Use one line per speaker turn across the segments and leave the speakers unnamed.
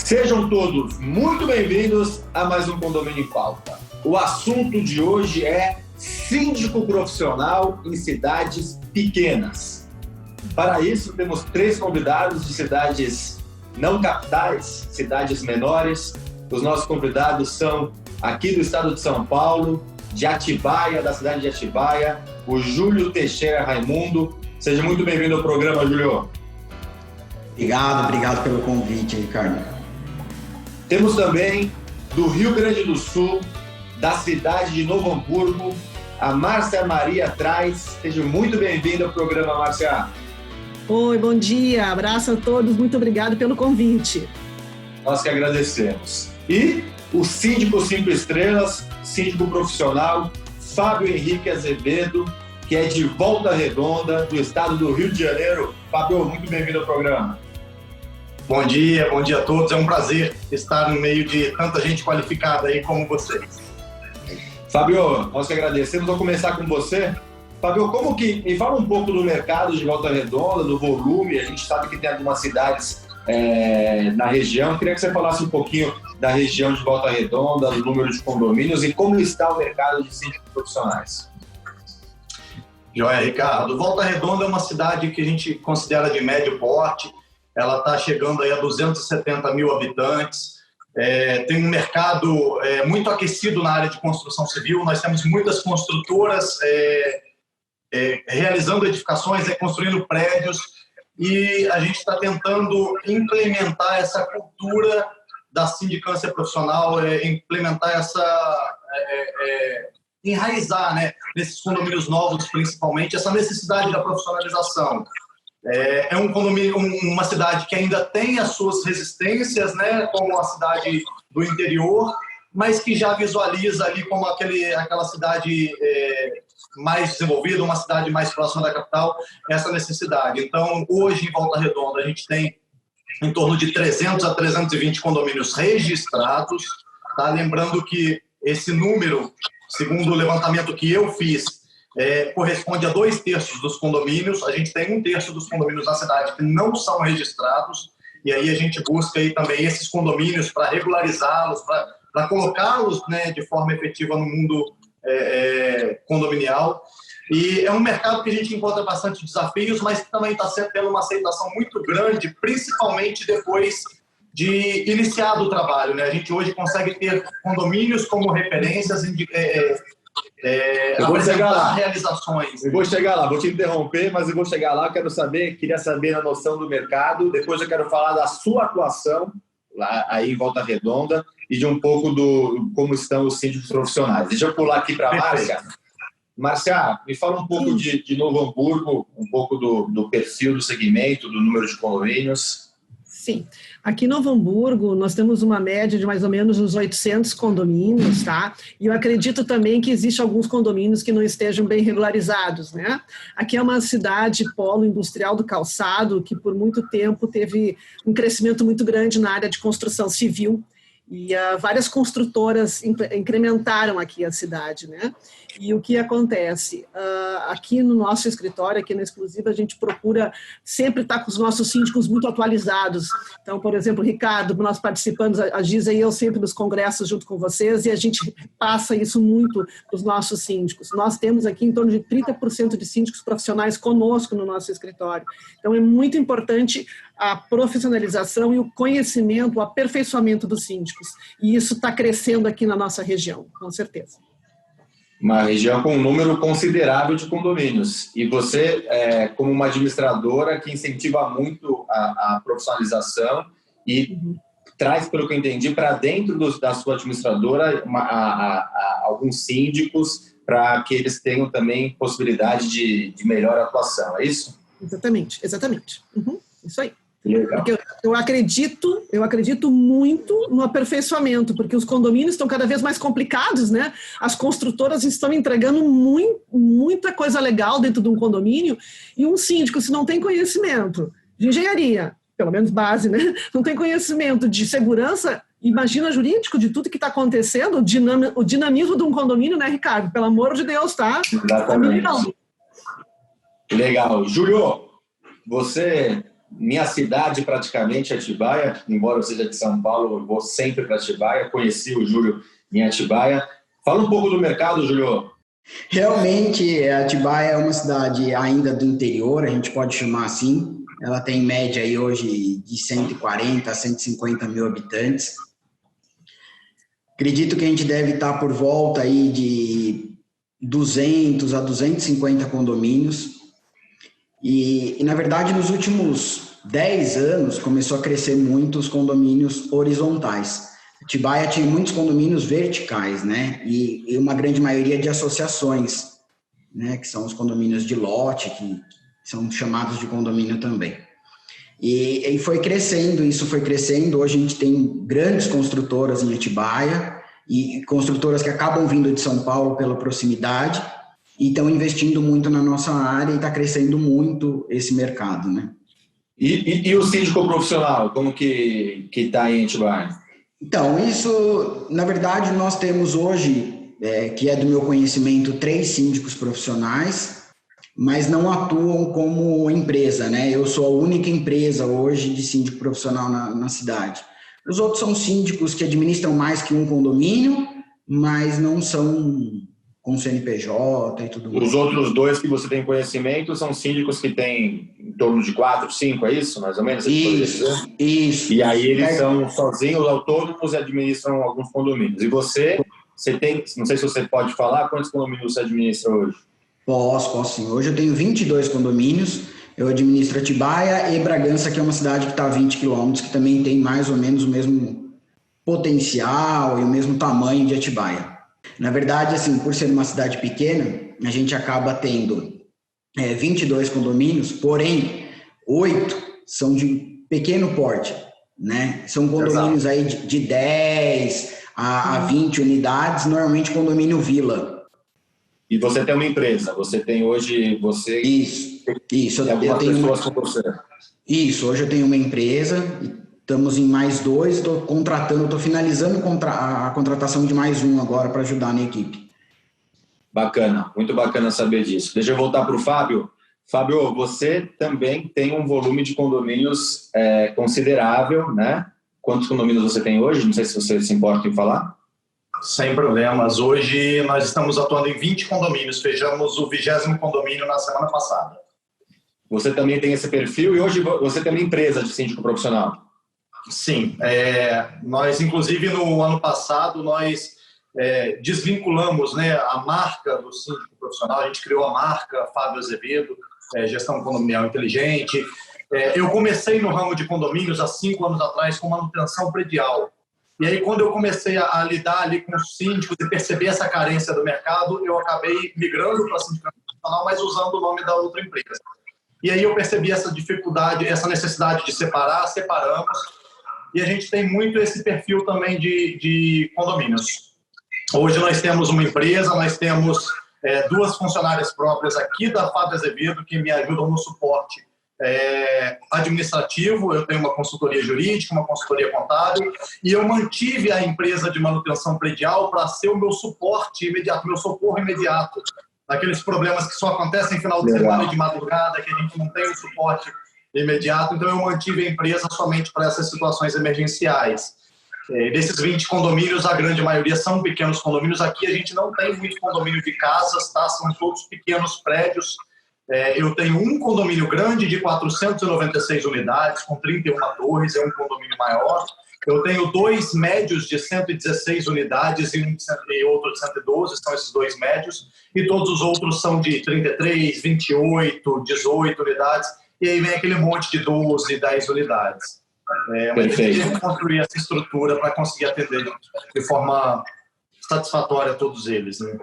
Sejam todos muito bem-vindos a mais um Condomínio em Pauta. O assunto de hoje é síndico profissional em cidades pequenas. Para isso, temos 3 convidados de cidades não capitais, cidades menores. Os nossos convidados são aqui do estado de São Paulo, de Atibaia, da cidade de Atibaia, o Júlio Teixeira Raimundo. Seja muito bem-vindo ao programa, Júlio.
Obrigado pelo convite, Ricardo.
Temos também do Rio Grande do Sul, da cidade de Novo Hamburgo, a Márcia Maria Traz. Seja muito bem-vinda ao programa, Márcia.
Oi, bom dia, abraço a todos, muito obrigado pelo convite.
Nós que agradecemos. E o síndico 5 estrelas, síndico profissional, Fábio Henrique Azevedo, que é de Volta Redonda, do estado do Rio de Janeiro. Fábio, muito bem-vindo ao programa.
Bom dia a todos. É um prazer estar no meio de tanta gente qualificada aí como vocês.
Fábio, nós que agradecemos. Vou começar com você. Fábio, me fala um pouco do mercado de Volta Redonda, do volume. A gente sabe que tem algumas cidades na região. Eu queria que você falasse um pouquinho da região de Volta Redonda, do número de condomínios e como está o mercado de síndicos profissionais.
Joia, Ricardo. Volta Redonda é uma cidade que a gente considera de médio porte. Ela está chegando aí a 270 mil habitantes. Tem um mercado muito aquecido na área de construção civil. Nós temos muitas construtoras realizando edificações, construindo prédios, e a gente está tentando implementar essa cultura da sindicância profissional, enraizar, né, nesses condomínios novos, principalmente, essa necessidade da profissionalização. É um condomínio, uma cidade que ainda tem as suas resistências, né, como a cidade do interior, mas que já visualiza ali como aquela cidade mais desenvolvida, uma cidade mais próxima da capital, essa necessidade. Então, hoje, em Volta Redonda, a gente tem em torno de 300 a 320 condomínios registrados. Tá? Lembrando que esse número, segundo o levantamento que eu fiz, corresponde a 2/3 dos condomínios. A gente tem 1/3 dos condomínios na cidade que não são registrados, e aí a gente busca aí também esses condomínios para regularizá-los, para colocá-los, né, de forma efetiva no mundo condominial. E é um mercado que a gente encontra bastante desafios, mas que também está tendo uma aceitação muito grande, principalmente depois de iniciado o trabalho, né? A gente hoje consegue ter condomínios como referências, apresentar realizações.
Eu vou chegar lá, vou te interromper, mas eu vou chegar lá. Queria saber a noção do mercado. Depois eu quero falar da sua atuação lá aí em Volta Redonda e de um pouco do como estão os síndicos profissionais. Deixa eu pular aqui para a Márcia. Márcia, me fala um pouco de Novo Hamburgo, um pouco do perfil do segmento, do número de condomínios.
Sim. Aqui em Novo Hamburgo, nós temos uma média de mais ou menos uns 800 condomínios, tá? E eu acredito também que existem alguns condomínios que não estejam bem regularizados, né? Aqui é uma cidade polo industrial do calçado que por muito tempo teve um crescimento muito grande na área de construção civil e várias construtoras incrementaram aqui a cidade, né? E o que acontece? Aqui no nosso escritório, aqui na Exclusiva, a gente procura sempre estar com os nossos síndicos muito atualizados. Então, por exemplo, Ricardo, nós participamos, a Giza e eu sempre dos congressos junto com vocês, e a gente passa isso muito para os nossos síndicos. Nós temos aqui em torno de 30% de síndicos profissionais conosco no nosso escritório. Então, é muito importante a profissionalização e o conhecimento, o aperfeiçoamento dos síndicos. E isso está crescendo aqui na nossa região, com certeza.
Uma região com um número considerável de condomínios. E você, como uma administradora que incentiva muito a profissionalização e traz, pelo que eu entendi, para dentro da sua administradora alguns síndicos para que eles tenham também possibilidade de melhor atuação. É isso?
Exatamente. Isso aí.
Legal.
Porque eu acredito muito no aperfeiçoamento, porque os condomínios estão cada vez mais complicados, né? As construtoras estão entregando muita coisa legal dentro de um condomínio, e um síndico, se não tem conhecimento de engenharia, pelo menos base, né? Não tem conhecimento de segurança, imagina jurídico de tudo que está acontecendo, o dinamismo de um condomínio, né, Ricardo? Pelo amor de Deus, tá?
Exatamente. Legal. Júlio, você minha cidade praticamente, Atibaia, embora eu seja de São Paulo, eu vou sempre para Atibaia, conheci o Júlio em Atibaia. Fala um pouco do mercado, Júlio.
Realmente, Atibaia é uma cidade ainda do interior, a gente pode chamar assim. Ela tem em média aí hoje de 140 a 150 mil habitantes. Acredito que a gente deve estar por volta aí de 200 a 250 condomínios. E na verdade, nos últimos 10 anos, começou a crescer muito os condomínios horizontais. Atibaia tinha muitos condomínios verticais, né? E uma grande maioria de associações, né? Que são os condomínios de lote, que são chamados de condomínio também. E foi crescendo, isso foi crescendo. Hoje a gente tem grandes construtoras em Atibaia e construtoras que acabam vindo de São Paulo pela proximidade e estão investindo muito na nossa área e está crescendo muito esse mercado, né?
E o síndico profissional, como que está em Atibaia?
Então, isso, na verdade, nós temos hoje, que é do meu conhecimento, 3 síndicos profissionais, mas não atuam como empresa, né? Eu sou a única empresa hoje de síndico profissional na cidade. Os outros são síndicos que administram mais que um condomínio, mas não são com CNPJ e tudo mais.
Os outros 2 que você tem conhecimento são síndicos que têm em torno de 4, 5, é isso? Mais ou menos?
Isso.
E aí eles são sozinhos, autônomos e administram alguns condomínios. E você tem, não sei se você pode falar, quantos condomínios você administra hoje?
Posso sim. Hoje eu tenho 22 condomínios, eu administro Atibaia e Bragança, que é uma cidade que está a 20 quilômetros, que também tem mais ou menos o mesmo potencial e o mesmo tamanho de Atibaia. Na verdade, assim, por ser uma cidade pequena, a gente acaba tendo 22 condomínios, porém, 8 são de pequeno porte, né? São condomínios aí de 10 a 20 unidades, normalmente condomínio vila.
E você tem uma empresa, você tem hoje,
Isso.
Eu tenho pessoas com você.
Isso, hoje eu tenho uma empresa, estamos em mais 2, estou finalizando a contratação de mais um agora para ajudar na equipe.
Bacana, muito bacana saber disso. Deixa eu voltar para o Fábio. Fábio, você também tem um volume de condomínios considerável, né? Quantos condomínios você tem hoje? Não sei se você se importa em falar.
Sem problemas. Hoje nós estamos atuando em 20 condomínios. Fechamos o 20º condomínio na semana passada.
Você também tem esse perfil e hoje você tem uma empresa de síndico profissional.
Sim. Nós, inclusive, no ano passado, nós desvinculamos, né, a marca do síndico profissional. A gente criou a marca Fábio Azevedo, Gestão Condominial Inteligente. Eu comecei no ramo de condomínios há 5 anos atrás com manutenção predial. E aí, quando eu comecei a lidar ali com os síndicos e perceber essa carência do mercado, eu acabei migrando para a sindicatura profissional, mas usando o nome da outra empresa. E aí eu percebi essa dificuldade, essa necessidade de separamos. E a gente tem muito esse perfil também de condomínios. Hoje nós temos uma empresa, nós temos 2 funcionárias próprias aqui da Fábio Azevedo que me ajudam no suporte administrativo. Eu tenho uma consultoria jurídica, uma consultoria contábil, e eu mantive a empresa de manutenção predial para ser o meu suporte imediato, meu socorro imediato, naqueles problemas que só acontecem em final de semana e de madrugada, que a gente não tem o suporte imediato. Então eu mantive a empresa somente para essas situações emergenciais. Desses 20 condomínios, a grande maioria são pequenos condomínios. Aqui a gente não tem muito condomínio de casas, tá? São todos pequenos prédios. Eu tenho um condomínio grande de 496 unidades, com 31 torres, é um condomínio maior. Eu tenho 2 médios de 116 unidades e outro de 112, são esses 2 médios. E todos os outros são de 33, 28, 18 unidades. E aí vem aquele monte de 12, 10 unidades. Mas a gente tem que construir essa estrutura para conseguir atender de forma satisfatória a todos eles, né?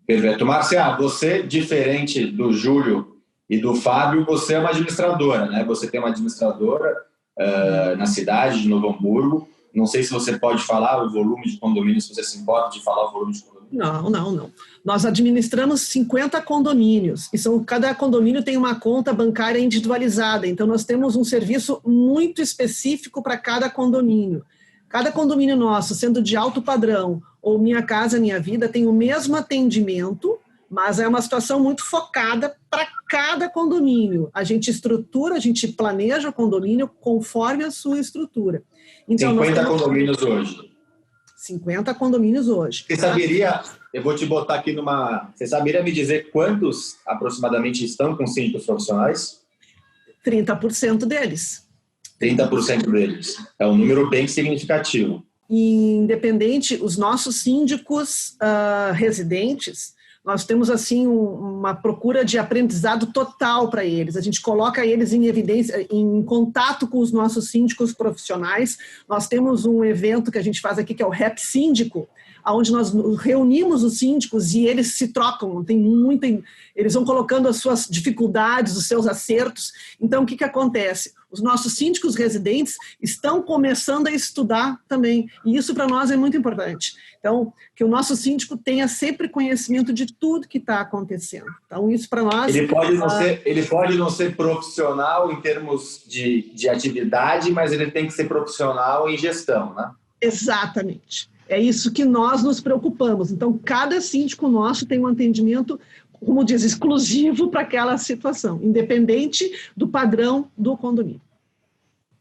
Perfeito. Márcia, você, diferente do Júlio e do Fábio, você é uma administradora, né? Você tem uma administradora na cidade de Novo Hamburgo. Não sei se você pode falar o volume de condomínios, se você se importa de falar o volume de condomínios.
Não. Nós administramos 50 condomínios e cada condomínio tem uma conta bancária individualizada. Então, nós temos um serviço muito específico para cada condomínio. Cada condomínio nosso, sendo de alto padrão ou Minha Casa Minha Vida, tem o mesmo atendimento mas é uma situação muito focada para cada condomínio. A gente estrutura, a gente planeja o condomínio conforme a sua estrutura.
Então, 50 condomínios hoje.
50 condomínios hoje.
Você saberia, eu vou te botar aqui você saberia me dizer quantos aproximadamente estão com síndicos profissionais?
30% deles.
30% deles. É um número bem significativo.
Independente, os nossos síndicos residentes, nós temos assim uma procura de aprendizado total para eles. A gente coloca eles em evidência, em contato com os nossos síndicos profissionais. Nós temos um evento que a gente faz aqui, que é o Rap Síndico, onde nós reunimos os síndicos e eles se trocam. Eles vão colocando as suas dificuldades, os seus acertos. Então, o que acontece? Os nossos síndicos residentes estão começando a estudar também. E isso, para nós, é muito importante. Então, que o nosso síndico tenha sempre conhecimento de tudo que está acontecendo. Então, isso para nós...
Ele pode não ser profissional em termos de atividade, mas ele tem que ser profissional em gestão, né?
Exatamente. É isso que nós nos preocupamos. Então, cada síndico nosso tem um atendimento, como diz, exclusivo para aquela situação, independente do padrão do condomínio.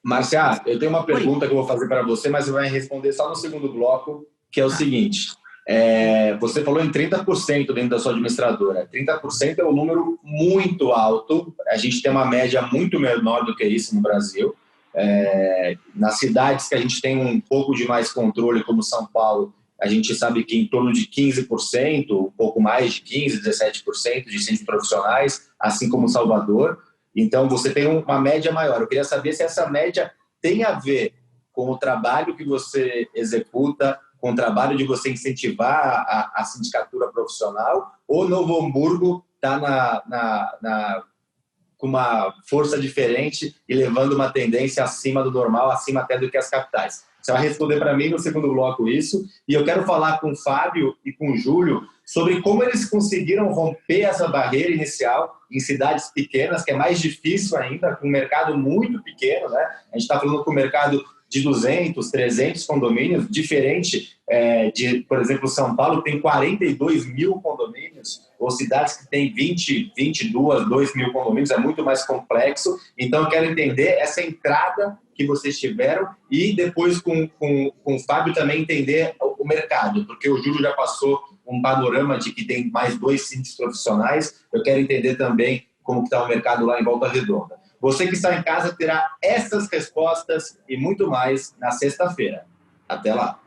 Márcia, eu tenho uma pergunta que eu vou fazer para você, mas você vai responder só no segundo bloco, que é o seguinte. Você falou em 30% dentro da sua administradora. 30% é um número muito alto. A gente tem uma média muito menor do que isso no Brasil. Nas cidades que a gente tem um pouco de mais controle, como São Paulo, a gente sabe que em torno de 15%, um pouco mais de 15%, 17% de síndicos profissionais, assim como Salvador. Então, você tem uma média maior. Eu queria saber se essa média tem a ver com o trabalho que você executa, com o trabalho de você incentivar a sindicatura profissional, ou Novo Hamburgo está com uma força diferente e levando uma tendência acima do normal, acima até do que as capitais. Você vai responder para mim no segundo bloco isso, e eu quero falar com o Fábio e com o Júlio sobre como eles conseguiram romper essa barreira inicial em cidades pequenas, que é mais difícil ainda, com um mercado muito pequeno, né? A gente está falando com um mercado de 200, 300 condomínios, diferente de, por exemplo, São Paulo, que tem 42 mil condomínios, ou cidades que têm 20, 22, 2 mil condomínios, é muito mais complexo. Então, eu quero entender essa entrada que vocês tiveram e depois com o Fábio também entender o mercado, porque o Júlio já passou um panorama de que tem mais 2 síndicos profissionais. Eu quero entender também como está o mercado lá em Volta Redonda. Você que está em casa terá essas respostas e muito mais na sexta-feira. Até lá!